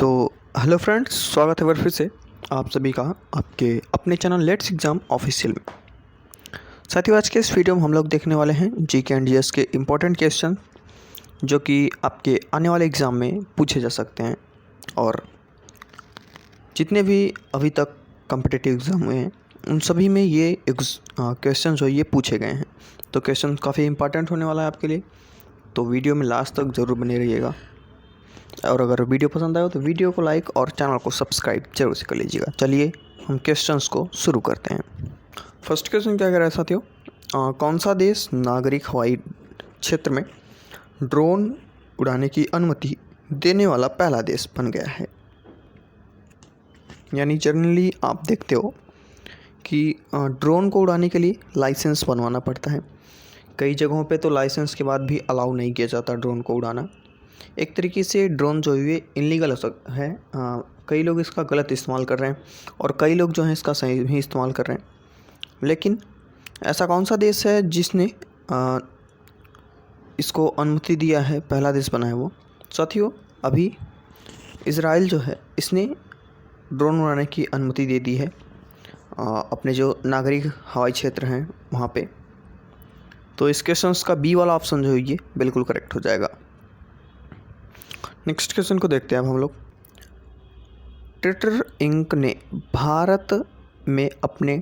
तो hello friends, स्वागत है एक बार फिर से आप सभी का आपके अपने चैनल लेट्स एग्ज़ाम ऑफिशियल में। साथियों, आज के इस वीडियो में हम लोग देखने वाले हैं जीके एंड जीएस के इम्पोर्टेंट क्वेश्चन जो कि आपके आने वाले एग्ज़ाम में पूछे जा सकते हैं। और जितने भी अभी तक कॉम्पिटिटिव एग्ज़ाम हुए हैं उन सभी में ये क्वेश्चन जो ये पूछे गए हैं। तो क्वेश्चन काफ़ी इंपॉर्टेंट होने वाला है आपके लिए, तो वीडियो में लास्ट तक ज़रूर बने रहिएगा। और अगर वीडियो पसंद आए तो वीडियो को लाइक और चैनल को सब्सक्राइब जरूर से कर लीजिएगा। चलिए हम क्वेश्चंस को शुरू करते हैं। फर्स्ट क्वेश्चन क्या कह रहा है साथियों, कौन सा देश नागरिक हवाई क्षेत्र में ड्रोन उड़ाने की अनुमति देने वाला पहला देश बन गया है। यानी जनरली आप देखते हो कि ड्रोन को उड़ाने के लिए लाइसेंस बनवाना पड़ता है। कई जगहों पे तो लाइसेंस के बाद भी अलाउ नहीं किया जाता ड्रोन को उड़ाना। एक तरीके से ड्रोन जो है इनलीगल है। कई लोग इसका गलत इस्तेमाल कर रहे हैं और कई लोग जो हैं इसका सही भी इस्तेमाल कर रहे हैं। लेकिन ऐसा कौन सा देश है जिसने इसको अनुमति दिया है, पहला देश बना है वो? साथियों, अभी इजराइल जो है इसने ड्रोन उड़ाने की अनुमति दे दी है अपने जो नागरिक हवाई क्षेत्र हैं वहाँ पे। तो इस क्वेश्चन का बी वाला ऑप्शन जो है ये बिल्कुल करेक्ट हो जाएगा। नेक्स्ट क्वेश्चन को देखते हैं अब हम लोग। ट्विटर इंक ने भारत में अपने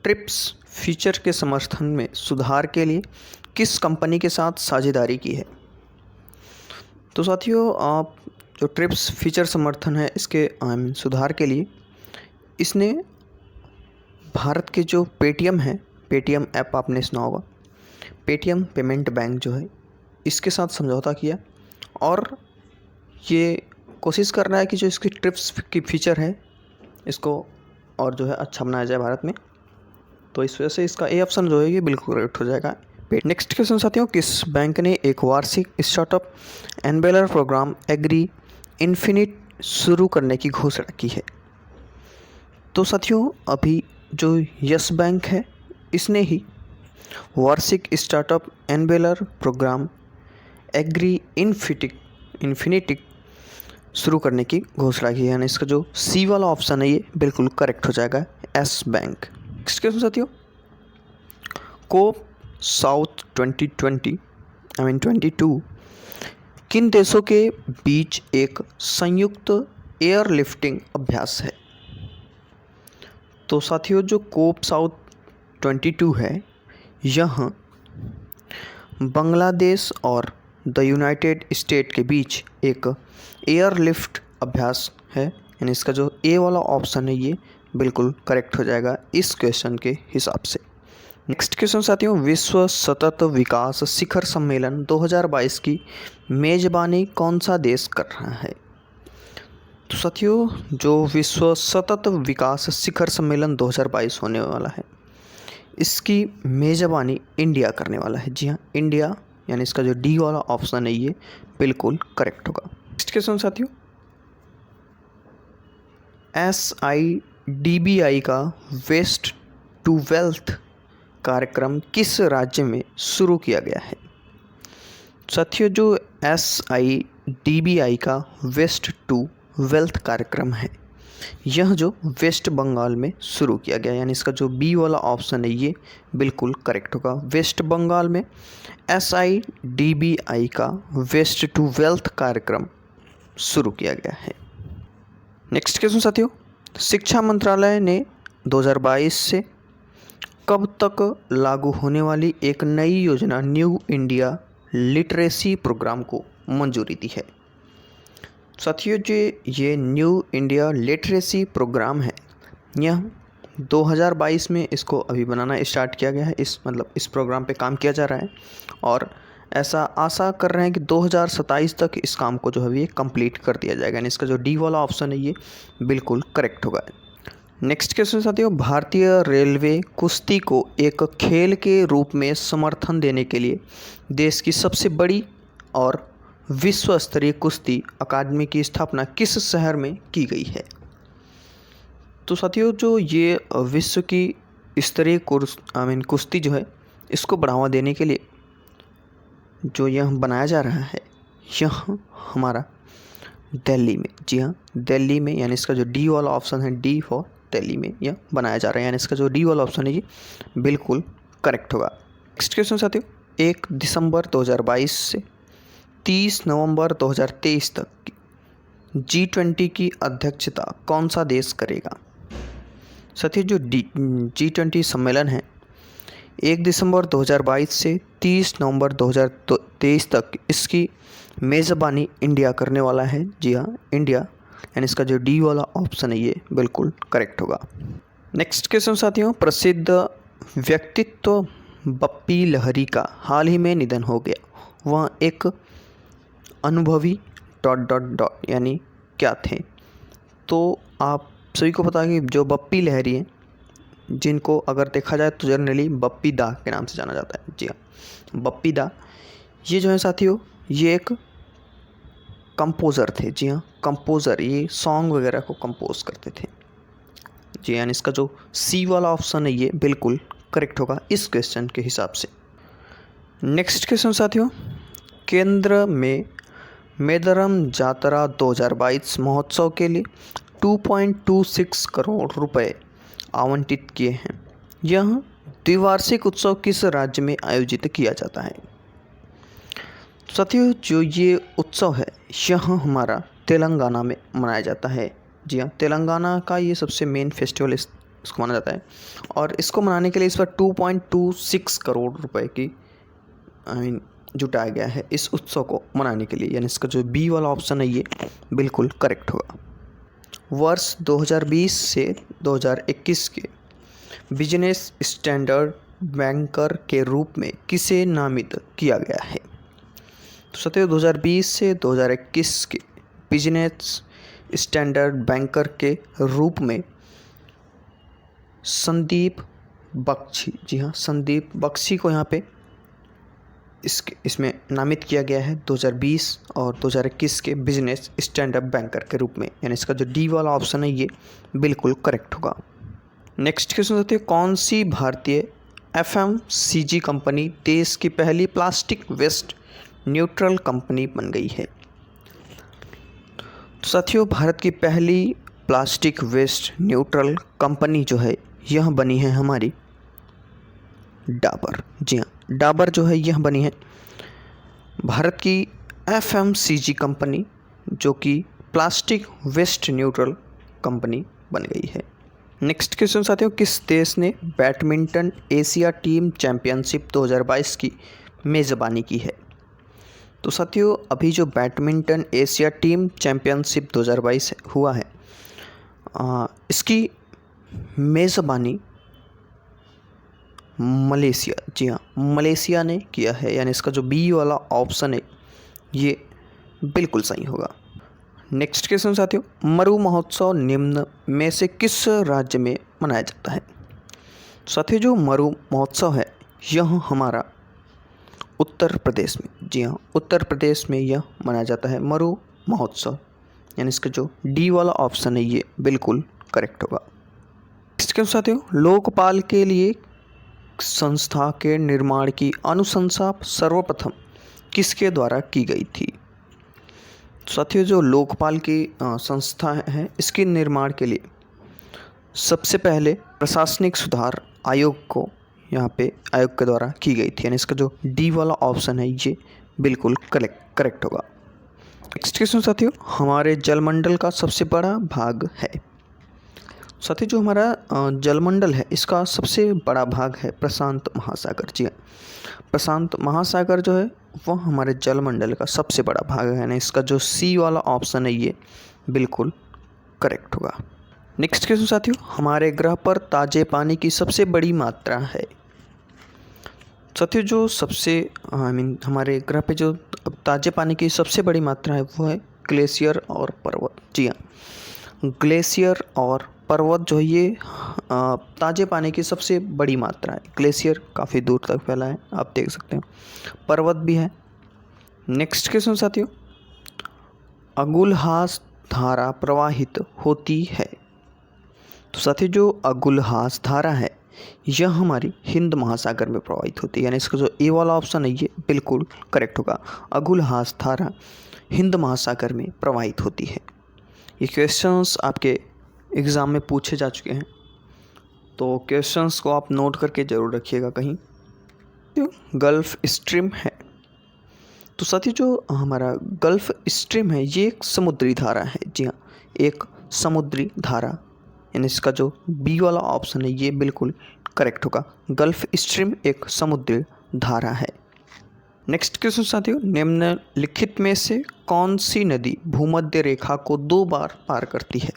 ट्रिप्स फीचर के समर्थन में सुधार के लिए किस कंपनी के साथ साझेदारी की है? तो साथियों, आप जो ट्रिप्स फीचर समर्थन है इसके सुधार के लिए इसने भारत के जो पेटीएम है, पेटीएम ऐप आपने सुना होगा, पेटीएम पेमेंट बैंक जो है इसके साथ समझौता किया और ये कोशिश कर रहा है कि जो इसकी ट्रिप्स की फीचर है इसको और जो है अच्छा बनाया जाए भारत में। तो इस वजह से इसका ए ऑप्शन जो है ये बिल्कुल करेक्ट हो जाएगा। नेक्स्ट क्वेश्चन साथियों, किस बैंक ने एक वार्षिक स्टार्टअप एनबेलर प्रोग्राम एग्री इन्फिनिट शुरू करने की घोषणा की है? तो साथियों, अभी जो यस बैंक है इसने ही वार्षिक स्टार्टअप एनबेलर प्रोग्राम एग्री इन्फिनिटिक शुरू करने की घोषणा की है। यानी इसका जो सी वाला ऑप्शन है ये बिल्कुल करेक्ट हो जाएगा, एस बैंक। नेक्स्ट क्वेश्चन साथियों, कोप साउथ 2022 किन देशों के बीच एक संयुक्त एयरलिफ्टिंग अभ्यास है? तो साथियों, जो कोप साउथ 22 है यह बांग्लादेश और द यूनाइटेड स्टेट के बीच एक एयरलिफ्ट अभ्यास है। यानी इसका जो ए वाला ऑप्शन है ये बिल्कुल करेक्ट हो जाएगा इस क्वेश्चन के हिसाब से। नेक्स्ट क्वेश्चन साथियों, विश्व सतत विकास शिखर सम्मेलन 2022 की मेज़बानी कौन सा देश कर रहा है? तो साथियों, जो विश्व सतत विकास शिखर सम्मेलन 2022 होने वाला है इसकी मेज़बानी इंडिया करने वाला है। जी हाँ, इंडिया। यानी इसका जो डी वाला ऑप्शन है ये बिल्कुल करेक्ट होगा। नेक्स्ट क्वेश्चन साथियों, SIDBI का वेस्ट टू वेल्थ कार्यक्रम किस राज्य में शुरू किया गया है? साथियों, जो SIDBI का वेस्ट टू वेल्थ कार्यक्रम है यह जो वेस्ट बंगाल में शुरू किया गया, यानी इसका जो बी वाला ऑप्शन है ये बिल्कुल करेक्ट होगा। वेस्ट बंगाल में SIDBI का वेस्ट टू वेल्थ कार्यक्रम शुरू किया गया है। नेक्स्ट क्वेश्चन साथियों, शिक्षा मंत्रालय ने 2022 से कब तक लागू होने वाली एक नई योजना न्यू इंडिया लिटरेसी प्रोग्राम को मंजूरी दी है? साथियों, जो ये न्यू इंडिया लिटरेसी प्रोग्राम है यह 2022 में इसको अभी बनाना स्टार्ट किया गया है। इस प्रोग्राम पे काम किया जा रहा है और ऐसा आशा कर रहे हैं कि 2027 तक इस काम को जो है ये कंप्लीट कर दिया जाएगा। यानी इसका जो डी वाला ऑप्शन है ये बिल्कुल करेक्ट होगा। नेक्स्ट क्वेश्चन साथियों, भारतीय रेलवे कुश्ती को एक खेल के रूप में समर्थन देने के लिए देश की सबसे बड़ी और विश्व स्तरीय कुश्ती अकादमी की स्थापना किस शहर में की गई है? तो साथियों, जो ये विश्व की स्तरीय कुश्ती जो है इसको बढ़ावा देने के लिए जो यह बनाया जा रहा है यह हमारा दिल्ली में। जी हाँ, दिल्ली में, यानी इसका जो डी वाला ऑप्शन है, डी फॉर दिल्ली में यह बनाया जा रहा है, यानी इसका जो डी वाला ऑप्शन है ये बिल्कुल करेक्ट होगा। नेक्स्ट क्वेश्चन साथियों, 1 दिसंबर 2022 से 30 नवंबर 2023 तक G20 की अध्यक्षता कौन सा देश करेगा? साथियों, जो G20 सम्मेलन है 1 दिसंबर 2022 से 30 नवंबर 2023 तक इसकी मेज़बानी इंडिया करने वाला है। जी हाँ, इंडिया, यानी इसका जो डी वाला ऑप्शन है ये बिल्कुल करेक्ट होगा। नेक्स्ट क्वेश्चन साथियों, प्रसिद्ध व्यक्तित्व बप्पी लहरी का हाल ही में निधन हो गया, वह एक अनुभवी ... यानी क्या थे? तो आप सभी को पता है कि जो बप्पी लहरी हैं, जिनको अगर देखा जाए तो जनरली बप्पी दा के नाम से जाना जाता है। जी हाँ, बप्पी दा ये जो है साथियों, ये एक कंपोज़र थे। जी हाँ, कंपोज़र, ये सॉन्ग वगैरह को कंपोज करते थे। जी, यानी इसका जो सी वाला ऑप्शन है ये बिल्कुल करेक्ट होगा इस क्वेश्चन के हिसाब से। नेक्स्ट क्वेश्चन साथियों, केंद्र में मेदरम जातरा 2022 महोत्सव के लिए 2.26 करोड़ रुपए आवंटित किए हैं। यह द्विवार्षिक उत्सव किस राज्य में आयोजित किया जाता है? साथियों, जो ये उत्सव है यह हमारा तेलंगाना में मनाया जाता है। जी हाँ, तेलंगाना का ये सबसे मेन फेस्टिवल इसको माना जाता है, और इसको मनाने के लिए इस पर 2.26 करोड़ रुपए की जुटाया गया है इस उत्सव को मनाने के लिए, यानी इसका जो बी वाला ऑप्शन है ये बिल्कुल करेक्ट होगा। वर्ष 2020 से 2021 के बिजनेस स्टैंडर्ड बैंकर के रूप में किसे नामित किया गया है? तो साथियों, 2020 से 2021 के बिजनेस स्टैंडर्ड बैंकर के रूप में संदीप बख्शी, जी हाँ, संदीप बख्शी को यहाँ पे इसमें नामित किया गया है 2020 और 2021 के बिजनेस स्टैंडअप बैंकर के रूप में, यानी इसका जो डी वाला ऑप्शन है ये बिल्कुल करेक्ट होगा। नेक्स्ट क्वेश्चन होती है, कौन सी भारतीय FMCG कंपनी देश की पहली प्लास्टिक वेस्ट न्यूट्रल कंपनी बन गई है? तो साथियों, भारत की पहली प्लास्टिक वेस्ट न्यूट्रल कंपनी जो है यह बनी है हमारी डाबर। जी हाँ, डाबर जो है यह बनी है भारत की FMCG कंपनी, जो कि प्लास्टिक वेस्ट न्यूट्रल कंपनी बन गई है। नेक्स्ट क्वेश्चन साथियों, किस देश ने बैडमिंटन एशिया टीम चैंपियनशिप 2022 की मेज़बानी की है? तो साथियों, अभी जो बैडमिंटन एशिया टीम चैंपियनशिप 2022 हुआ है, इसकी मेज़बानी मलेशिया, जी हाँ, मलेशिया ने किया है, यानी इसका जो बी वाला ऑप्शन है ये बिल्कुल सही होगा। नेक्स्ट क्वेश्चन साथियों, मरु महोत्सव निम्न में से किस राज्य में मनाया जाता है? साथियों, जो मरु महोत्सव है यह हमारा उत्तर प्रदेश में, जी हाँ, उत्तर प्रदेश में यह मनाया जाता है मरु महोत्सव, यानी इसका जो डी वाला ऑप्शन है ये बिल्कुल करेक्ट होगा। नेक्स्ट क्वेश्चन साथियों, लोकपाल के लिए संस्था के निर्माण की अनुशंसा सर्वप्रथम किसके द्वारा की गई थी? साथियों, जो लोकपाल की संस्था है इसके निर्माण के लिए सबसे पहले प्रशासनिक सुधार आयोग को यहाँ पे आयोग के द्वारा की गई थी, यानी इसका जो डी वाला ऑप्शन है ये बिल्कुल करेक्ट होगा। नेक्स्ट क्वेश्चन साथियों, हमारे जलमंडल का सबसे बड़ा भाग है? साथियों, जो हमारा जलमंडल है इसका सबसे बड़ा भाग है प्रशांत महासागर। जी हाँ, प्रशांत महासागर जो है वह हमारे जलमंडल का सबसे बड़ा भाग है, यानी इसका जो सी वाला ऑप्शन है ये बिल्कुल करेक्ट होगा। नेक्स्ट क्वेश्चन साथियों, हमारे ग्रह पर ताजे पानी की सबसे बड़ी मात्रा है? साथियों, जो सबसे हमारे ग्रह पे जो ताजे पानी की सबसे बड़ी मात्रा है वो है ग्लेशियर और पर्वत। जी हाँ, ग्लेशियर और पर्वत जो है ये ताजे पानी की सबसे बड़ी मात्रा है। ग्लेशियर काफ़ी दूर तक फैला है, आप देख सकते हैं, पर्वत भी है। नेक्स्ट क्वेश्चन साथियों, अगुलहास धारा प्रवाहित होती है? तो साथियों, जो अगुलहास धारा है यह हमारी हिंद महासागर में प्रवाहित होती है, यानी इसका जो ए वाला ऑप्शन है ये बिल्कुल करेक्ट होगा। अगुलहास धारा हिंद महासागर में प्रवाहित होती है? ये क्वेश्चंस आपके एग्ज़ाम में पूछे जा चुके हैं, तो क्वेश्चंस को आप नोट करके ज़रूर रखिएगा कहीं। तो गल्फ़ स्ट्रीम है, तो साथियों जो हमारा गल्फ़ स्ट्रीम है ये एक समुद्री धारा है। जी हाँ, एक समुद्री धारा, यानी इसका जो बी वाला ऑप्शन है ये बिल्कुल करेक्ट होगा। गल्फ़ स्ट्रीम एक समुद्री धारा है। नेक्स्ट क्वेश्चन साथियों, निम्नलिखित में से कौन सी नदी भूमध्य रेखा को 2 बार पार करती है?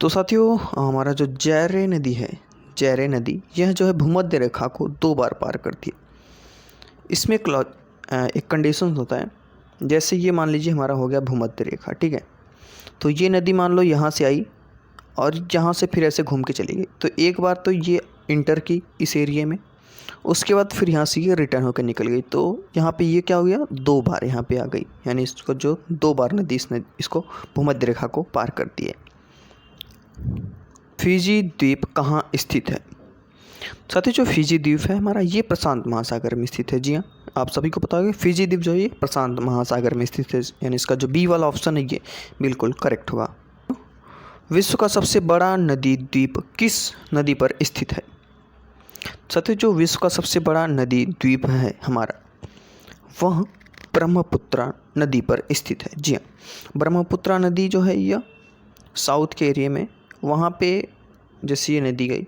तो साथियों हमारा जो जैरे नदी है, जैरे नदी यह जो है भूमध्य रेखा को 2 बार पार करती है। इसमें एक कंडीशन होता है, जैसे ये मान लीजिए हमारा हो गया भूमध्य रेखा, ठीक है, तो ये नदी मान लो यहाँ से आई और यहाँ से फिर ऐसे घूम के चली गई, तो एक बार तो ये इंटर की इस एरिया में, उसके बाद फिर यहाँ से ये रिटर्न होकर निकल गई, तो यहाँ पे ये क्या हो गया, 2 बार यहाँ पे आ गई, यानी इसको जो 2 बार नदी इसको भूमध्य रेखा को पार करती है। फिजी द्वीप कहाँ स्थित है? साथ ही जो फिजी द्वीप है हमारा ये प्रशांत महासागर में स्थित है। जी हाँ, आप सभी को पता होगा फिजी द्वीप जो है ये प्रशांत महासागर में स्थित है, यानी इसका जो बी वाला ऑप्शन है ये बिल्कुल करेक्ट होगा। विश्व का सबसे बड़ा नदी द्वीप किस नदी पर स्थित है? साथियों जो विश्व का सबसे बड़ा नदी द्वीप है हमारा वह ब्रह्मपुत्रा नदी पर स्थित है। जी हाँ, ब्रह्मपुत्रा नदी जो है यह साउथ के एरिया में, वहाँ पे जैसे ये नदी गई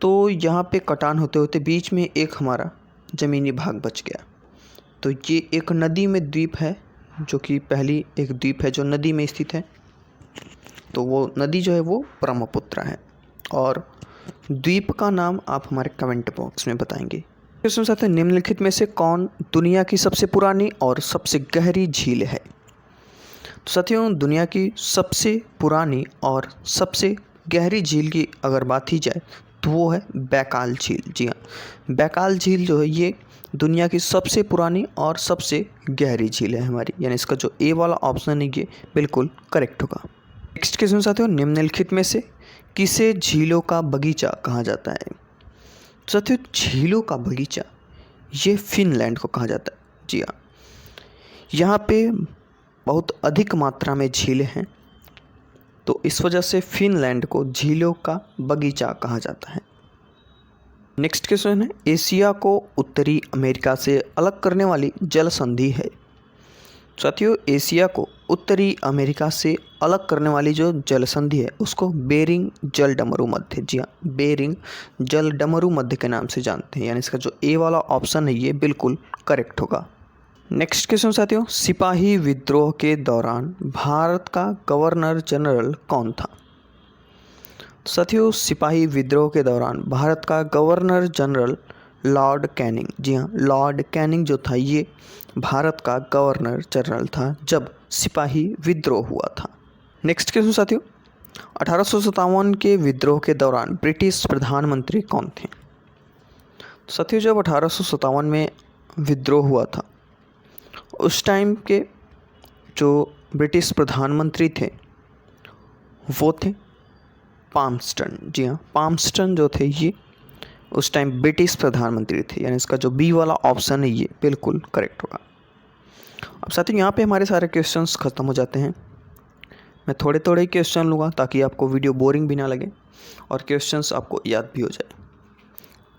तो यहाँ पे कटान होते होते बीच में एक हमारा ज़मीनी भाग बच गया, तो ये एक नदी में द्वीप है, जो कि पहली एक द्वीप है जो नदी में स्थित है, तो वो नदी जो है वो ब्रह्मपुत्रा है। और द्वीप का नाम आप हमारे कमेंट बॉक्स में बताएंगे। इसमें साथ ही निम्नलिखित में से कौन दुनिया की सबसे पुरानी और सबसे गहरी झील है? तो साथियों दुनिया की सबसे पुरानी और सबसे गहरी झील की अगर बात की जाए तो वो है बैकाल झील। जी हाँ, बैकाल झील जो है ये दुनिया की सबसे पुरानी और सबसे गहरी झील है हमारी, यानी इसका जो ए वाला ऑप्शन है ये बिल्कुल करेक्ट होगा। नेक्स्ट क्वेश्चन साथियों, निम्नलिखित में से किसे झीलों का बगीचा कहा जाता है? साथियों झीलों का बगीचा ये फिनलैंड को कहा जाता है। जी हाँ, यहाँ पे बहुत अधिक मात्रा में झीलें हैं, तो इस वजह से फिनलैंड को झीलों का बगीचा कहा जाता है। नेक्स्ट क्वेश्चन है, एशिया को उत्तरी अमेरिका से अलग करने वाली जल संधि है? साथियों एशिया को उत्तरी अमेरिका से अलग करने वाली जो जल संधि है उसको बेरिंग जलडमरू मध्य, जी हाँ, बेरिंग जलडमरू मध्य के नाम से जानते हैं, यानी इसका जो ए वाला ऑप्शन है ये बिल्कुल करेक्ट होगा। नेक्स्ट क्वेश्चन साथियों, सिपाही विद्रोह के दौरान भारत का गवर्नर जनरल कौन था? साथियों सिपाही विद्रोह के दौरान भारत का गवर्नर जनरल लॉर्ड कैनिंग, जी हाँ, लॉर्ड कैनिंग जो था ये भारत का गवर्नर जनरल था जब सिपाही विद्रोह हुआ था। नेक्स्ट क्वेश्चन साथियों, 1857 के विद्रोह के दौरान ब्रिटिश प्रधानमंत्री कौन थे? साथियों जब 1857 में विद्रोह हुआ था उस टाइम के जो ब्रिटिश प्रधानमंत्री थे वो थे पामस्टन। जी हाँ, पामस्टन जो थे ये उस टाइम ब्रिटिश प्रधानमंत्री थे, यानी इसका जो बी वाला ऑप्शन है ये बिल्कुल करेक्ट होगा। अब साथियों यहाँ पे हमारे सारे क्वेश्चंस ख़त्म हो जाते हैं। मैं थोड़े थोड़े ही क्वेश्चन लूँगा ताकि आपको वीडियो बोरिंग भी ना लगे और क्वेश्चंस आपको याद भी हो जाए।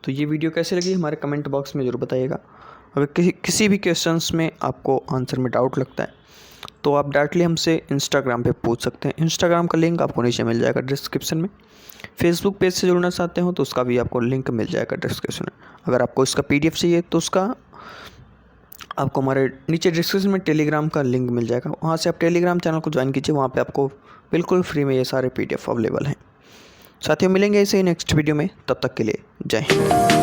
तो ये वीडियो कैसे लगी हमारे कमेंट बॉक्स में ज़रूर बताइएगा। अगर किसी भी क्वेश्चंस में आपको आंसर में डाउट लगता है तो आप डायरेक्टली हमसे इंस्टाग्राम पे पूछ सकते हैं। इंस्टाग्राम का लिंक आपको नीचे मिल जाएगा डिस्क्रिप्शन में। फेसबुक पेज से जुड़ना चाहते हो तो उसका भी आपको लिंक मिल जाएगा डिस्क्रिप्शन में। अगर आपको इसका PDF चाहिए तो उसका आपको हमारे नीचे डिस्क्रिप्शन में टेलीग्राम का लिंक मिल जाएगा, वहाँ से आप टेलीग्राम चैनल को ज्वाइन कीजिए, वहाँ पर आपको बिल्कुल फ्री में ये सारे PDF अवेलेबल हैं। साथियों मिलेंगे ऐसे ही नेक्स्ट वीडियो में, तब तक के लिए जय हिंद।